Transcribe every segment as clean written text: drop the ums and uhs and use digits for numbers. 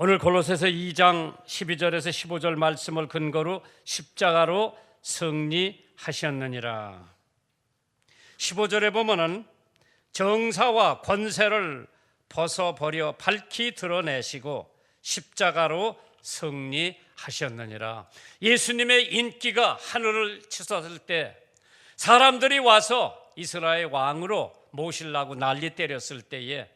오늘 골로새서 2장 12절에서 15절 말씀을 근거로 십자가로 승리하셨느니라. 15절에 보면은 정사와 권세를 벗어버려 밝히 드러내시고 십자가로 승리하셨느니라. 예수님의 인기가 하늘을 치솟을 때 사람들이 와서 이스라엘 왕으로 모시려고 난리 때렸을 때에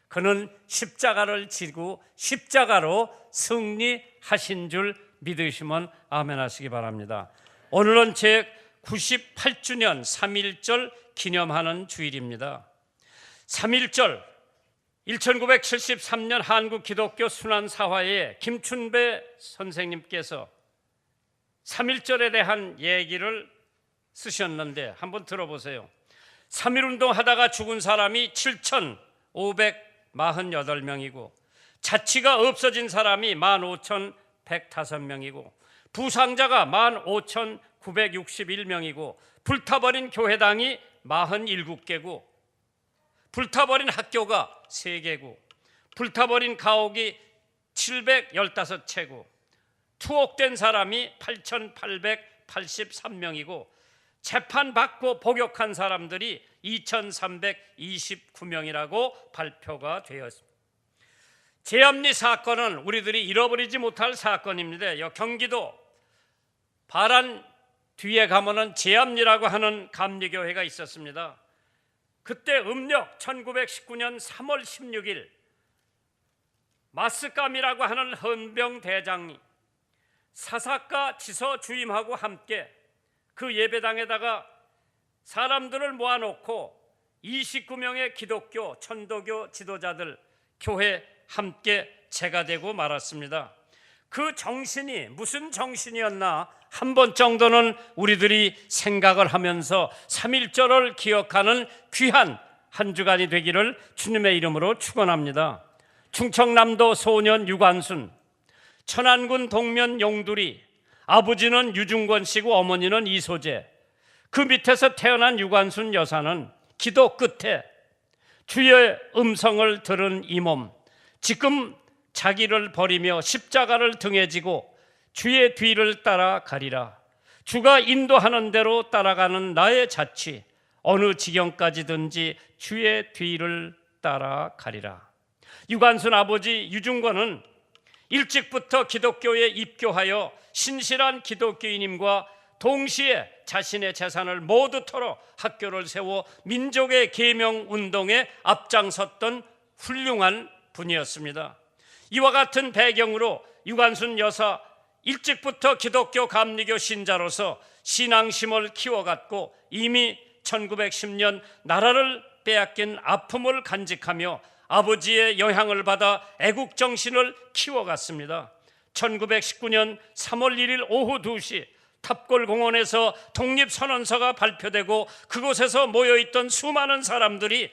그는 십자가를 지고 십자가로 승리하신 줄 믿으시면 아멘 하시기 바랍니다. 오늘은 제 98주년 3.1절 기념하는 주일입니다. 3.1절 1973년 한국 기독교 순환사화에 김춘배 선생님께서 3.1절에 대한 얘기를 쓰셨는데 한번 들어보세요. 3.1운동 하다가 죽은 사람이 7,548명이고 자치가 없어진 사람이 15,105명이고 부상자가 15,961명이고 불타버린 교회당이 47개고 불타버린 학교가 3개고 불타버린 가옥이 715채고 투옥된 사람이 8,883명이고 재판받고 복역한 사람들이 2,329명이라고 발표가 되었습니다. 제암리 사건은 우리들이 잃어버리지 못할 사건입니다. 경기도 바란 뒤에 가면은 제암리라고 하는 감리교회가 있었습니다. 그때 음력 1919년 3월 16일 마스감이라고 하는 헌병대장이 사사과 지서 주임하고 함께 그 예배당에다가 사람들을 모아놓고 29명의 기독교, 천도교 지도자들, 교회 함께 제가되고 말았습니다. 그 정신이 무슨 정신이었나 한 번 정도는 우리들이 생각을 하면서 3.1절을 기억하는 귀한 한 주간이 되기를 주님의 이름으로 축원합니다. 충청남도 소년 유관순, 천안군 동면 용두리, 아버지는 유중권 씨고 어머니는 이소재. 그 밑에서 태어난 유관순 여사는 기도 끝에 주의 음성을 들은 이 몸, 지금 자기를 버리며 십자가를 등에 지고 주의 뒤를 따라가리라. 주가 인도하는 대로 따라가는 나의 자취, 어느 지경까지든지 주의 뒤를 따라가리라. 유관순 아버지 유중권은 일찍부터 기독교에 입교하여 신실한 기독교인임과 동시에 자신의 재산을 모두 털어 학교를 세워 민족의 계명 운동에 앞장섰던 훌륭한 분이었습니다. 이와 같은 배경으로 유관순 여사 일찍부터 기독교 감리교 신자로서 신앙심을 키워갔고 이미 1910년 나라를 빼앗긴 아픔을 간직하며 아버지의 영향을 받아 애국정신을 키워갔습니다. 1919년 3월 1일 오후 2시 탑골공원에서 독립선언서가 발표되고 그곳에서 모여있던 수많은 사람들이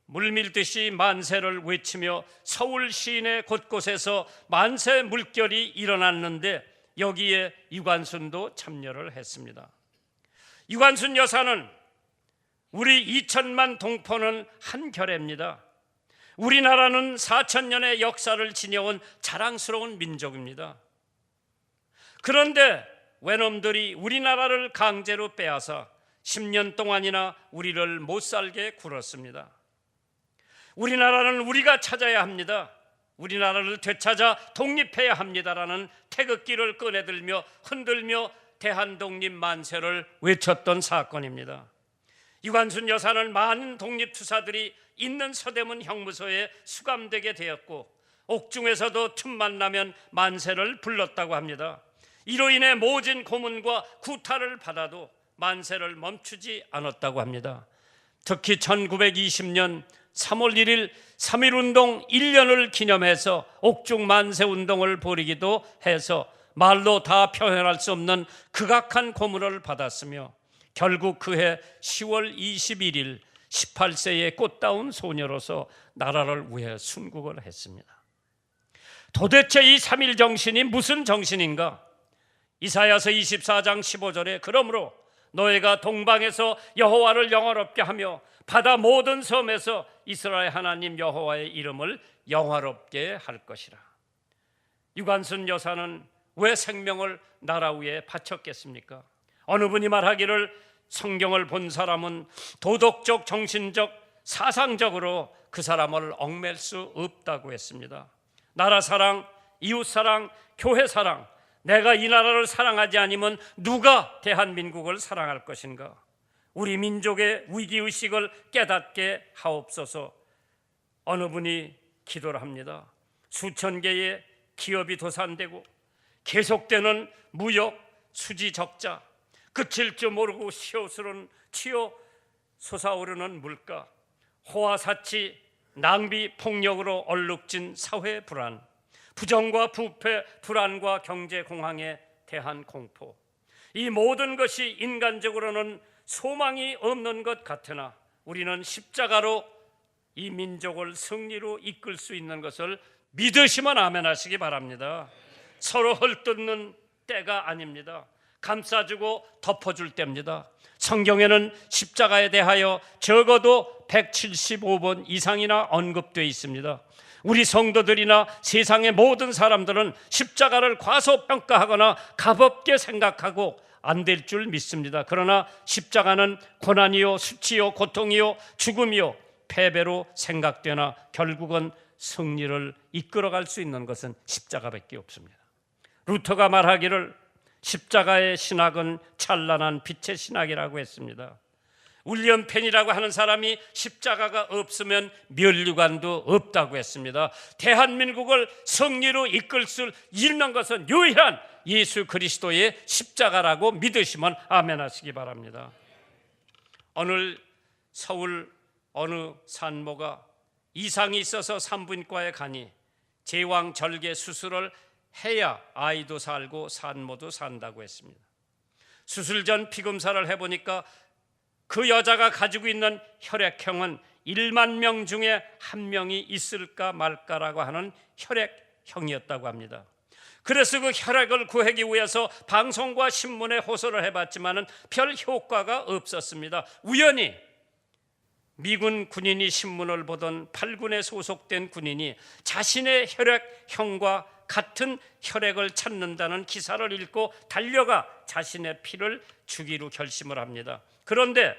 물밀듯이 만세를 외치며 서울 시내 곳곳에서 만세 물결이 일어났는데 여기에 유관순도 참여를 했습니다. 유관순 여사는 우리 2천만 동포는 한 결입니다. 우리나라는 4,000년의 역사를 지녀온 자랑스러운 민족입니다. 그런데 외놈들이 우리나라를 강제로 빼앗아 10년 동안이나 우리를 못 살게 굴었습니다. 우리나라는 우리가 찾아야 합니다. 우리나라를 되찾아 독립해야 합니다라는 태극기를 꺼내들며 흔들며 대한독립 만세를 외쳤던 사건입니다. 유관순 여사는 많은 독립투사들이 있는 서대문 형무소에 수감되게 되었고 옥중에서도 틈만 나면 만세를 불렀다고 합니다. 이로 인해 모진 고문과 구타를 받아도 만세를 멈추지 않았다고 합니다. 특히 1920년 3월 1일 3.1운동 1년을 기념해서 옥중 만세운동을 벌이기도 해서 말로 다 표현할 수 없는 극악한 고문을 받았으며 결국 그해 10월 21일 18세의 꽃다운 소녀로서 나라를 위해 순국을 했습니다. 도대체 이 3.1 정신이 무슨 정신인가? 이사야서 24장 15절에 그러므로 너희가 동방에서 여호와를 영화롭게 하며 바다 모든 섬에서 이스라엘 하나님 여호와의 이름을 영화롭게 할 것이라. 유관순 여사는 왜 생명을 나라 위에 바쳤겠습니까? 어느 분이 말하기를 성경을 본 사람은 도덕적, 정신적, 사상적으로 그 사람을 얽맬 수 없다고 했습니다. 나라 사랑, 이웃 사랑, 교회 사랑, 내가 이 나라를 사랑하지 않으면 누가 대한민국을 사랑할 것인가? 우리 민족의 위기의식을 깨닫게 하옵소서. 어느 분이 기도를 합니다. 수천 개의 기업이 도산되고 계속되는 무역, 수지 적자, 그칠 줄 모르고 튀어 솟아오르는 물가, 호화사치, 낭비, 폭력으로 얼룩진 사회 불안, 부정과 부패, 불안과 경제 공황에 대한 공포, 이 모든 것이 인간적으로는 소망이 없는 것 같으나 우리는 십자가로 이 민족을 승리로 이끌 수 있는 것을 믿으시면 아멘하시기 바랍니다. 서로 헐뜯는 때가 아닙니다. 감싸주고 덮어줄 때입니다. 성경에는 십자가에 대하여 적어도 175번 이상이나 언급되어 있습니다. 우리 성도들이나 세상의 모든 사람들은 십자가를 과소평가하거나 가볍게 생각하고 안 될 줄 믿습니다. 그러나 십자가는 고난이요, 수치요, 고통이요, 죽음이요, 패배로 생각되나 결국은 승리를 이끌어갈 수 있는 것은 십자가밖에 없습니다. 루터가 말하기를 십자가의 신학은 찬란한 빛의 신학이라고 했습니다. 윌리엄 펜이라고 하는 사람이 십자가가 없으면 면류관도 없다고 했습니다. 대한민국을 승리로 이끌 수 있는 것은 유일한 예수 그리스도의 십자가라고 믿으시면 아멘 하시기 바랍니다. 오늘 서울 어느 산모가 이상이 있어서 산부인과에 가니 제왕절개 수술을 해야 아이도 살고 산모도 산다고 했습니다. 수술 전 피검사를 해보니까 그 여자가 가지고 있는 혈액형은 1만 명 중에 한 명이 있을까 말까라고 하는 혈액형이었다고 합니다. 그래서 그 혈액을 구하기 위해서 방송과 신문에 호소를 해봤지만 별 효과가 없었습니다. 우연히 미군 군인이 신문을 보던 8군에 소속된 군인이 자신의 혈액형과 같은 혈액을 찾는다는 기사를 읽고 달려가 자신의 피를 주기로 결심을 합니다. 그런데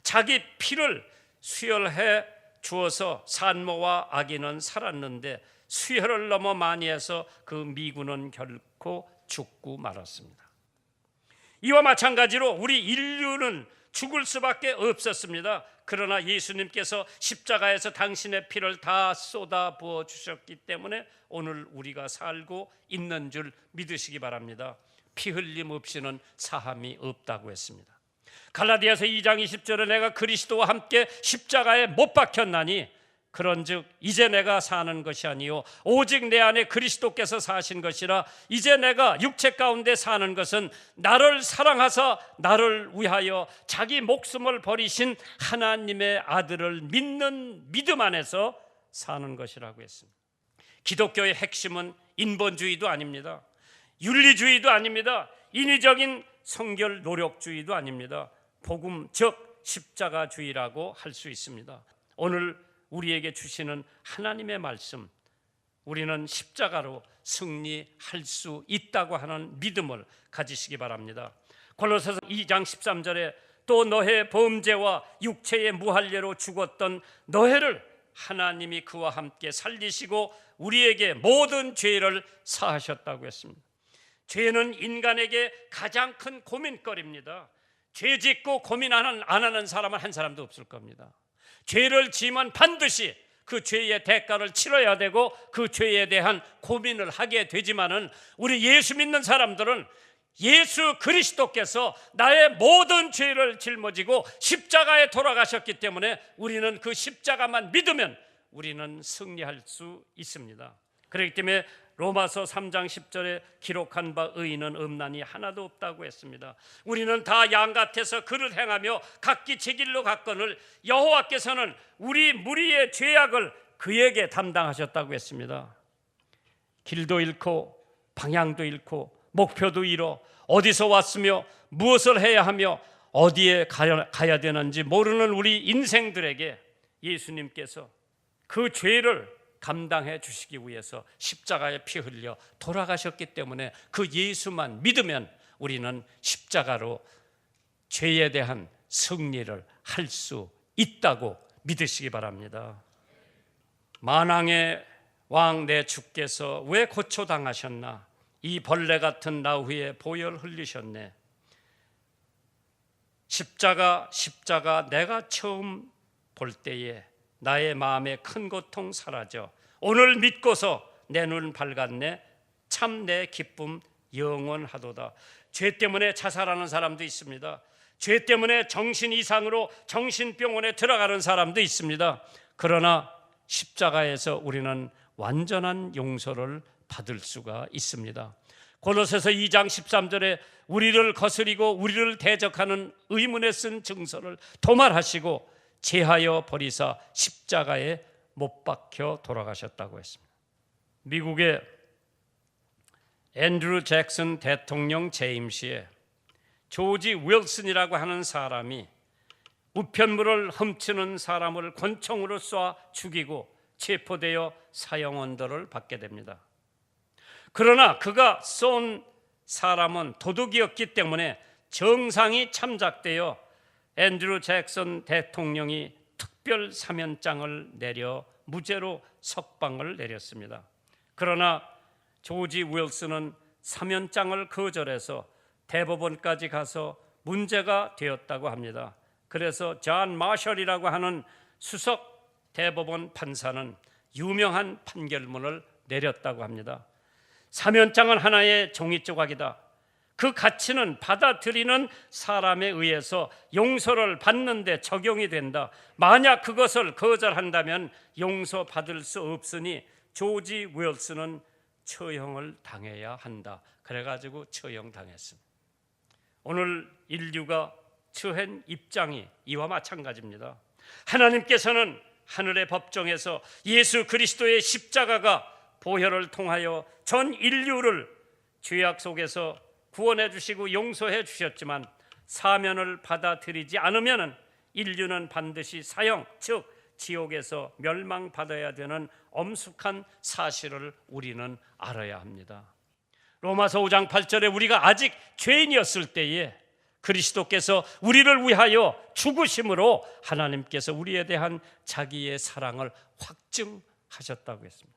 자기 피를 수혈해 주어서 산모와 아기는 살았는데 수혈을 너무 많이 해서 그 미군은 결코 죽고 말았습니다. 이와 마찬가지로 우리 인류는 죽을 수밖에 없었습니다. 그러나 예수님께서 십자가에서 당신의 피를 다 쏟아 부어 주셨기 때문에 오늘 우리가 살고 있는 줄 믿으시기 바랍니다. 피 흘림 없이는 사함이 없다고 했습니다. 갈라디아서 2장 20절에 내가 그리스도와 함께 십자가에 못 박혔나니 그런즉 이제 내가 사는 것이 아니요 오직 내 안에 그리스도께서 사신 것이라. 이제 내가 육체 가운데 사는 것은 나를 사랑하사 나를 위하여 자기 목숨을 버리신 하나님의 아들을 믿는 믿음 안에서 사는 것이라고 했습니다. 기독교의 핵심은 인본주의도 아닙니다. 윤리주의도 아닙니다. 인위적인 성결 노력주의도 아닙니다. 복음 즉 십자가주의라고 할 수 있습니다. 오늘 우리에게 주시는 하나님의 말씀, 우리는 십자가로 승리할 수 있다고 하는 믿음을 가지시기 바랍니다. 골로새서 2장 13절에 또 너의 범죄와 육체의 무할례로 죽었던 너희를 하나님이 그와 함께 살리시고 우리에게 모든 죄를 사하셨다고 했습니다. 죄는 인간에게 가장 큰 고민거리입니다. 죄 짓고 고민 안 하는 사람은 한 사람도 없을 겁니다. 죄를 지면 반드시 그 죄의 대가를 치러야 되고 그 죄에 대한 고민을 하게 되지만은 우리 예수 믿는 사람들은 예수 그리스도께서 나의 모든 죄를 짊어지고 십자가에 돌아가셨기 때문에 우리는 그 십자가만 믿으면 우리는 승리할 수 있습니다. 그렇기 때문에 로마서 3장 10절에 기록한 바 의인은 없나니 하나도 없다고 했습니다. 우리는 다 양 같아서 그릇 행하며 각기 제 길로 갔거늘 여호와께서는 우리 무리의 죄악을 그에게 담당하셨다고 했습니다. 길도 잃고 방향도 잃고 목표도 잃어 어디서 왔으며 무엇을 해야 하며 어디에 가야 되는지 모르는 우리 인생들에게 예수님께서 그 죄를 감당해 주시기 위해서 십자가에 피 흘려 돌아가셨기 때문에 그 예수만 믿으면 우리는 십자가로 죄에 대한 승리를 할 수 있다고 믿으시기 바랍니다. 만왕의 왕 내 주께서 왜 고초당하셨나? 이 벌레 같은 나 위에 보혈 흘리셨네. 십자가 내가 처음 볼 때에 나의 마음에 큰 고통 사라져 오늘 믿고서 내 눈 밝았네. 참 내 기쁨 영원하도다. 죄 때문에 자살하는 사람도 있습니다. 죄 때문에 정신 이상으로 정신병원에 들어가는 사람도 있습니다. 그러나 십자가에서 우리는 완전한 용서를 받을 수가 있습니다. 골로새서 2장 13절에 우리를 거스리고 우리를 대적하는 의문에 쓴 증서를 도말하시고 제하여 버리사 십자가에 못 박혀 돌아가셨다고 했습니다. 미국의 앤드루 잭슨 대통령 재임 시에 조지 윌슨이라고 하는 사람이 우편물을 훔치는 사람을 권총으로 쏴 죽이고 체포되어 사형 언도를 받게 됩니다. 그러나 그가 쏜 사람은 도둑이었기 때문에 정상이 참작되어 앤드루 잭슨 대통령이 특별 사면장을 내려 무죄로 석방을 내렸습니다. 그러나 조지 윌슨은 사면장을 거절해서 대법원까지 가서 문제가 되었다고 합니다. 그래서 존 마셜이라고 하는 수석 대법원 판사는 유명한 판결문을 내렸다고 합니다. 사면장은 하나의 종이 조각이다. 그 가치는 받아들이는 사람에 의해서 용서를 받는데 적용이 된다. 만약 그것을 거절한다면 용서받을 수 없으니 조지 윌슨은 처형을 당해야 한다. 그래가지고 처형당했습니다. 오늘 인류가 처한 입장이 이와 마찬가지입니다. 하나님께서는 하늘의 법정에서 예수 그리스도의 십자가가 보혈을 통하여 전 인류를 죄악 속에서 구원해 주시고 용서해 주셨지만 사면을 받아들이지 않으면 인류는 반드시 사형, 즉 지옥에서 멸망받아야 되는 엄숙한 사실을 우리는 알아야 합니다. 로마서 5장 8절에 우리가 아직 죄인이었을 때에 그리스도께서 우리를 위하여 죽으심으로 하나님께서 우리에 대한 자기의 사랑을 확증하셨다고 했습니다.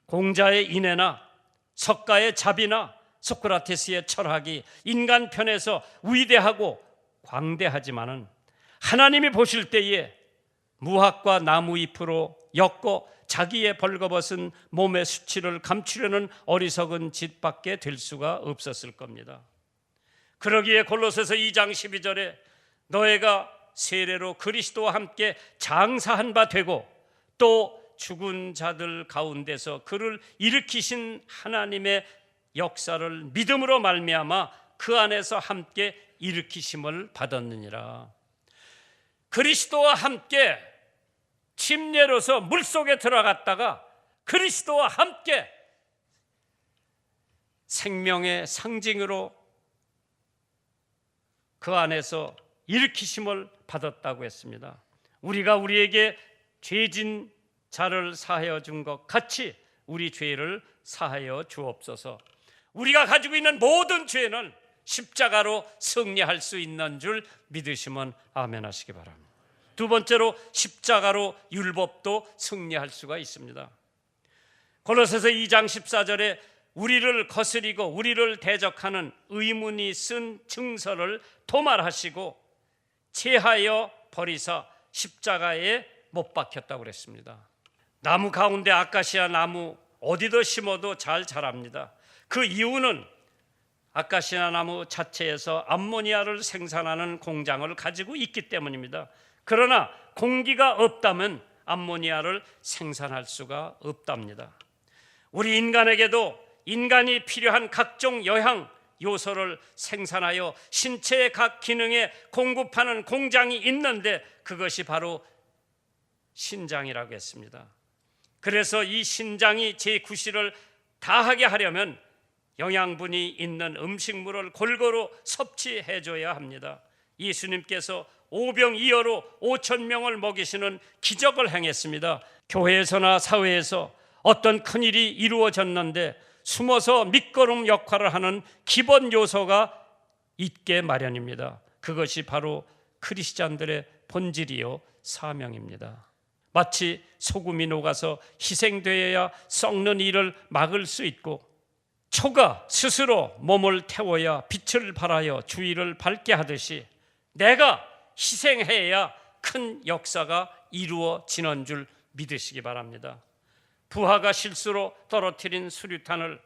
공자의 인애나 석가의 자비나 소크라테스의 철학이 인간 편에서 위대하고 광대하지만은 하나님이 보실 때에 무학과 나무 잎으로 엮고 자기의 벌거벗은 몸의 수치를 감추려는 어리석은 짓밖에 될 수가 없었을 겁니다. 그러기에 골로새서 2장 12절에 너희가 세례로 그리스도와 함께 장사한 바 되고 또 죽은 자들 가운데서 그를 일으키신 하나님의 역사를 믿음으로 말미암아 그 안에서 함께 일으키심을 받았느니라. 그리스도와 함께 침례로서 물속에 들어갔다가 그리스도와 함께 생명의 상징으로 그 안에서 일으키심을 받았다고 했습니다. 우리가 우리에게 죄진 자를 사하여 준 것 같이 우리 죄를 사하여 주옵소서. 우리가 가지고 있는 모든 죄는 십자가로 승리할 수 있는 줄 믿으시면 아멘 하시기 바랍니다. 두 번째로 십자가로 율법도 승리할 수가 있습니다. 골로새서 2장 14절에 우리를 거스리고 우리를 대적하는 의문이 쓴 증서를 도말하시고 제하여 버리사 십자가에 못 박혔다고 그랬습니다. 나무 가운데 아카시아 나무 어디다 심어도 잘 자랍니다. 그 이유는 아카시아 나무 자체에서 암모니아를 생산하는 공장을 가지고 있기 때문입니다. 그러나 공기가 없다면 암모니아를 생산할 수가 없답니다. 우리 인간에게도 인간이 필요한 각종 영양 요소를 생산하여 신체의 각 기능에 공급하는 공장이 있는데 그것이 바로 신장이라고 했습니다. 그래서 이 신장이 제 구실을 다하게 하려면 영양분이 있는 음식물을 골고루 섭취해 줘야 합니다. 예수님께서 오병이어로 5,000명을 먹이시는 기적을 행했습니다. 교회에서나 사회에서 어떤 큰일이 이루어졌는데 숨어서 밑거름 역할을 하는 기본 요소가 있게 마련입니다. 그것이 바로 크리스찬들의 본질이요 사명입니다. 마치 소금이 녹아서 희생되어야 썩는 일을 막을 수 있고 초가 스스로 몸을 태워야 빛을 발하여 주위를 밝게 하듯이 내가 희생해야 큰 역사가 이루어지는 줄 믿으시기 바랍니다. 부하가 실수로 떨어뜨린 수류탄을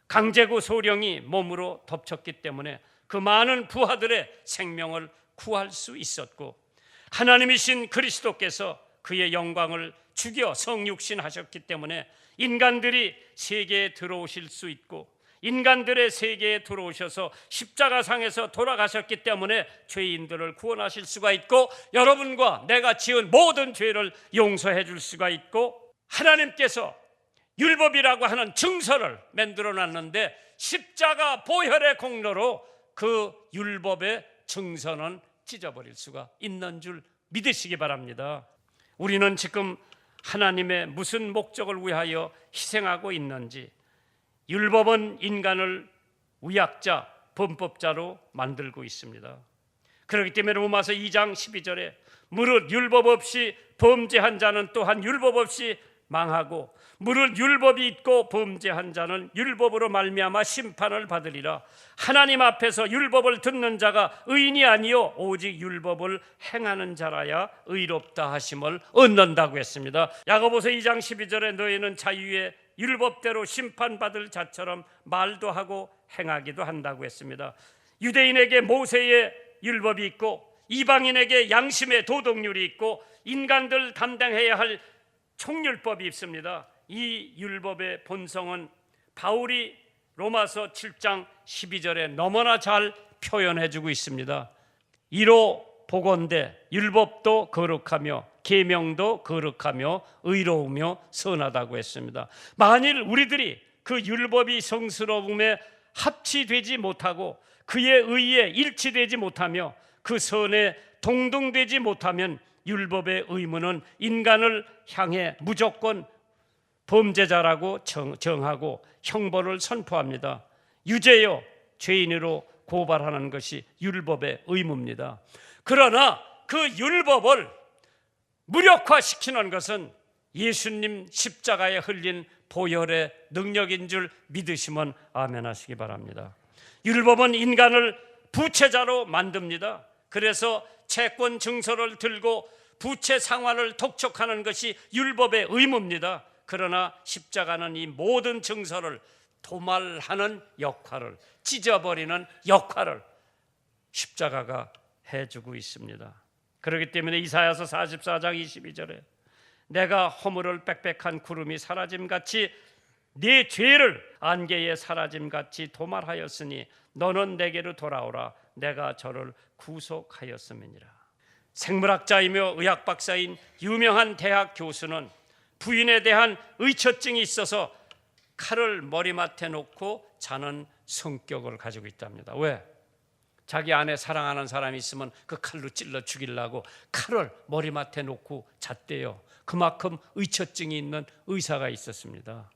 강제구 소령이 몸으로 덮쳤기 때문에 그 많은 부하들의 생명을 구할 수 있었고, 하나님이신 그리스도께서 그의 영광을 죽여 성육신하셨기 때문에 인간들이 세계에 들어오실 수 있고, 인간들의 세계에 들어오셔서 십자가상에서 돌아가셨기 때문에 죄인들을 구원하실 수가 있고, 여러분과 내가 지은 모든 죄를 용서해 줄 수가 있고, 하나님께서 율법이라고 하는 증서를 만들어 놨는데 십자가 보혈의 공로로 그 율법의 증서는 찢어버릴 수가 있는 줄 믿으시기 바랍니다. 우리는 지금 하나님의 무슨 목적을 위하여 희생하고 있는지, 율법은 인간을 의학자, 범법자로 만들고 있습니다. 그렇기 때문에 로마서 2장 12절에 무릇 율법 없이 범죄한 자는 또한 율법 없이 망하고 무릇 율법이 있고 범죄한 자는 율법으로 말미암아 심판을 받으리라. 하나님 앞에서 율법을 듣는 자가 의인이 아니요 오직 율법을 행하는 자라야 의롭다 하심을 얻는다고 했습니다. 야고보서 2장 12절에 너희는 자유의 율법대로 심판받을 자처럼 말도 하고 행하기도 한다고 했습니다. 유대인에게 모세의 율법이 있고 이방인에게 양심의 도덕률이 있고 인간들 감당해야 할 총율법이 있습니다. 이 율법의 본성은 바울이 로마서 7장 12절에 너무나 잘 표현해주고 있습니다. 이로 보건대 율법도 거룩하며 계명도 거룩하며 의로우며 선하다고 했습니다. 만일 우리들이 그 율법이 성스러움에 합치되지 못하고 그의 의에 일치되지 못하며 그 선에 동등되지 못하면 율법의 의무는 인간을 향해 무조건 범죄자라고 정하고 형벌을 선포합니다. 유죄요 죄인으로 고발하는 것이 율법의 의무입니다. 그러나 그 율법을 무력화시키는 것은 예수님 십자가에 흘린 보혈의 능력인 줄 믿으시면 아멘 하시기 바랍니다. 율법은 인간을 부채자로 만듭니다. 그래서 채권 증서를 들고 부채 상환을 독촉하는 것이 율법의 의무입니다. 그러나 십자가는 이 모든 증서를 도말하는 역할을, 찢어버리는 역할을 십자가가 해주고 있습니다. 그렇기 때문에 이사야서 44장 22절에 내가 허물을 빽빽한 구름이 사라짐같이 네 죄를 안개에 사라짐같이 도말하였으니 너는 내게로 돌아오라. 내가 저를 구속하였음이니라. 생물학자이며 의학박사인 유명한 대학 교수는 부인에 대한 의처증이 있어서 칼을 머리맡에 놓고 자는 성격을 가지고 있답니다. 왜? 자기 안에 사랑하는 사람이 있으면 그 칼로 찔러 죽이려고 칼을 머리맡에 놓고 잤대요. 그만큼 의처증이 있는 의사가 있었습니다.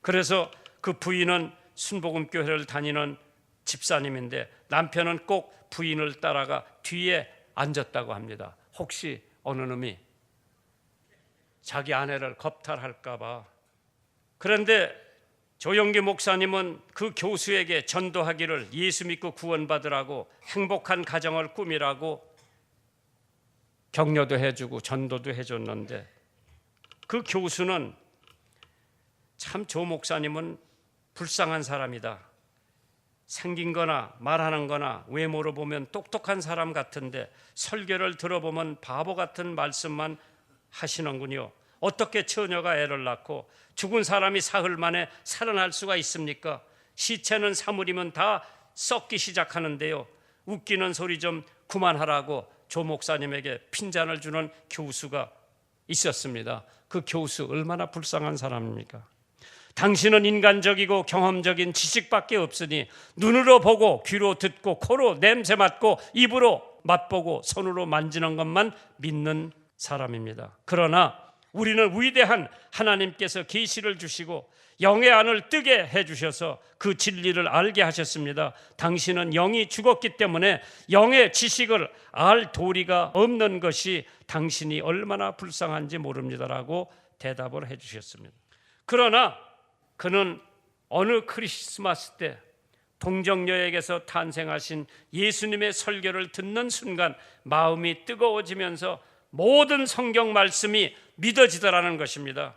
그래서 그 부인은 순복음교회를 다니는 집사님인데 남편은 꼭 부인을 따라가 뒤에 앉았다고 합니다. 혹시 어느 놈이 자기 아내를 겁탈할까 봐. 그런데 조영기 목사님은 그 교수에게 전도하기를 예수 믿고 구원받으라고 행복한 가정을 꾸미라고 격려도 해주고 전도도 해줬는데 그 교수는 참 조 목사님은 불쌍한 사람이다. 생긴 거나 말하는 거나 외모로 보면 똑똑한 사람 같은데 설교를 들어보면 바보 같은 말씀만 하시는군요. 어떻게 처녀가 애를 낳고 죽은 사람이 사흘 만에 살아날 수가 있습니까? 시체는 사물이면 다 썩기 시작하는데요. 웃기는 소리 좀 그만하라고 조 목사님에게 핀잔을 주는 교수가 있었습니다. 그 교수 얼마나 불쌍한 사람입니까? 당신은 인간적이고 경험적인 지식밖에 없으니 눈으로 보고 귀로 듣고 코로 냄새 맡고 입으로 맛보고 손으로 만지는 것만 믿는 사람입니다. 그러나 우리는 위대한 하나님께서 계시를 주시고 영의 안을 뜨게 해주셔서 그 진리를 알게 하셨습니다. 당신은 영이 죽었기 때문에 영의 지식을 알 도리가 없는 것이 당신이 얼마나 불쌍한지 모릅니다라고 대답을 해주셨습니다. 그러나 그는 어느 크리스마스 때 동정녀에게서 탄생하신 예수님의 설교를 듣는 순간 마음이 뜨거워지면서 모든 성경 말씀이 믿어지더라는 것입니다.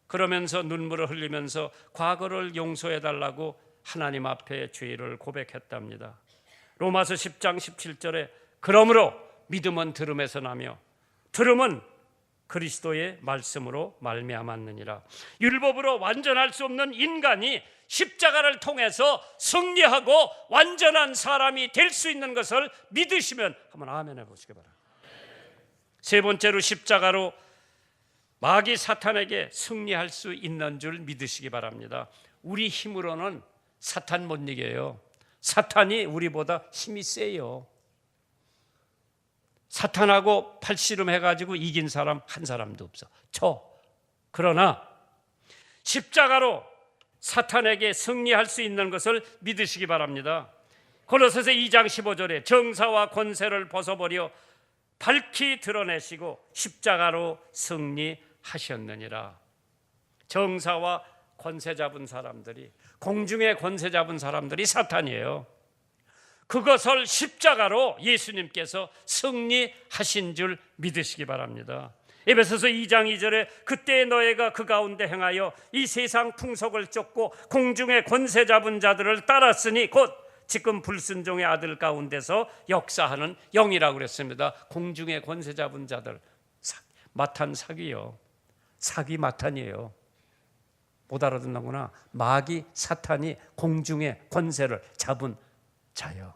그러면서 눈물을 흘리면서 과거를 용서해달라고 하나님 앞에 죄를 고백했답니다. 로마서 10장 17절에 그러므로 믿음은 들음에서 나며 들음은 그리스도의 말씀으로 말미암았느니라. 율법으로 완전할 수 없는 인간이 십자가를 통해서 승리하고 완전한 사람이 될 수 있는 것을 믿으시면 한번 아멘 해보시기 바랍니다. 세 번째로 십자가로 마귀 사탄에게 승리할 수 있는 줄 믿으시기 바랍니다. 우리 힘으로는 사탄 못 이겨요. 사탄이 우리보다 힘이 세요. 사탄하고 팔씨름 해가지고 이긴 사람 한 사람도 없어. 그러나 십자가로 사탄에게 승리할 수 있는 것을 믿으시기 바랍니다. 골로새서 2장 15절에 정사와 권세를 벗어버려 밝히 드러내시고 십자가로 승리하셨느니라. 정사와 권세 잡은 사람들이, 공중의 권세 잡은 사람들이 사탄이에요. 그것을 십자가로 예수님께서 승리하신 줄 믿으시기 바랍니다. 에베소서 2장 2절에 그때 너희가 그 가운데 행하여 이 세상 풍속을 쫓고 공중의 권세 잡은 자들을 따랐으니 곧 지금 불순종의 아들 가운데서 역사하는 영이라고 그랬습니다. 공중의 권세 잡은 자들, 마탄 사기요. 사기 마탄이에요. 못 알아듣는구나. 마귀 사탄이 공중의 권세를 잡은 자요.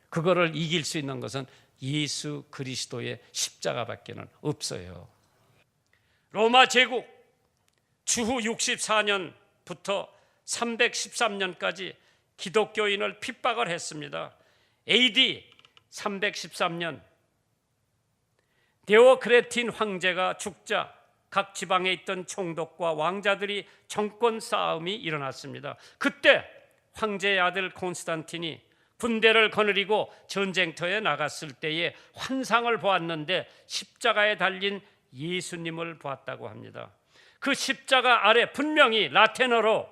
그거를 이길 수 있는 것은 예수 그리스도의 십자가밖에는 없어요. 로마 제국 주후 64년부터 313년까지 기독교인을 핍박을 했습니다. AD 313년 데오크레틴 황제가 죽자 각 지방에 있던 총독과 왕자들이 정권 싸움이 일어났습니다. 그때 황제의 아들 콘스탄틴이 군대를 거느리고 전쟁터에 나갔을 때에 환상을 보았는데 십자가에 달린 예수님을 보았다고 합니다. 그 십자가 아래 분명히 라틴어로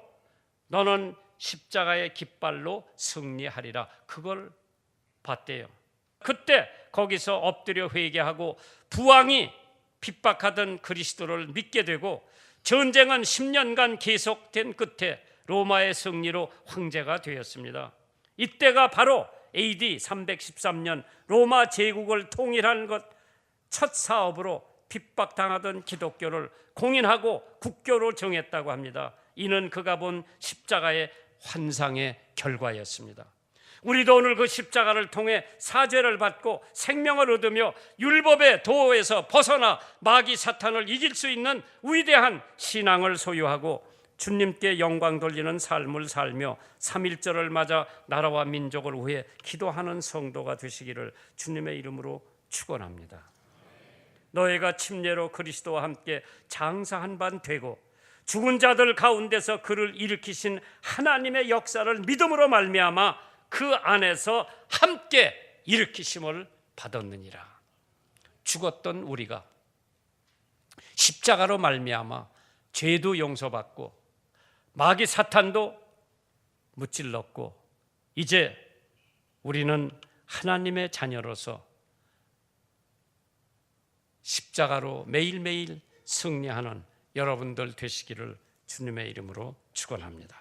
너는 십자가의 깃발로 승리하리라, 그걸 봤대요. 그때 거기서 엎드려 회개하고 부왕이 핍박하던 그리스도를 믿게 되고 전쟁은 10년간 계속된 끝에 로마의 승리로 황제가 되었습니다. 이때가 바로 AD 313년 로마 제국을 통일한 것 첫 사업으로 핍박당하던 기독교를 공인하고 국교로 정했다고 합니다. 이는 그가 본 십자가의 환상의 결과였습니다. 우리도 오늘 그 십자가를 통해 사죄를 받고 생명을 얻으며 율법의 도에서 벗어나 마귀 사탄을 이길 수 있는 위대한 신앙을 소유하고 주님께 영광 돌리는 삶을 살며 3.1절을 맞아 나라와 민족을 위해 기도하는 성도가 되시기를 주님의 이름으로 축원합니다. 너희가 침례로 그리스도와 함께 장사한 반 되고 죽은 자들 가운데서 그를 일으키신 하나님의 역사를 믿음으로 말미암아 그 안에서 함께 일으키심을 받았느니라. 죽었던 우리가 십자가로 말미암아 죄도 용서받고 마귀 사탄도 무찔렀고 이제 우리는 하나님의 자녀로서 십자가로 매일매일 승리하는 여러분들 되시기를 주님의 이름으로 축원합니다.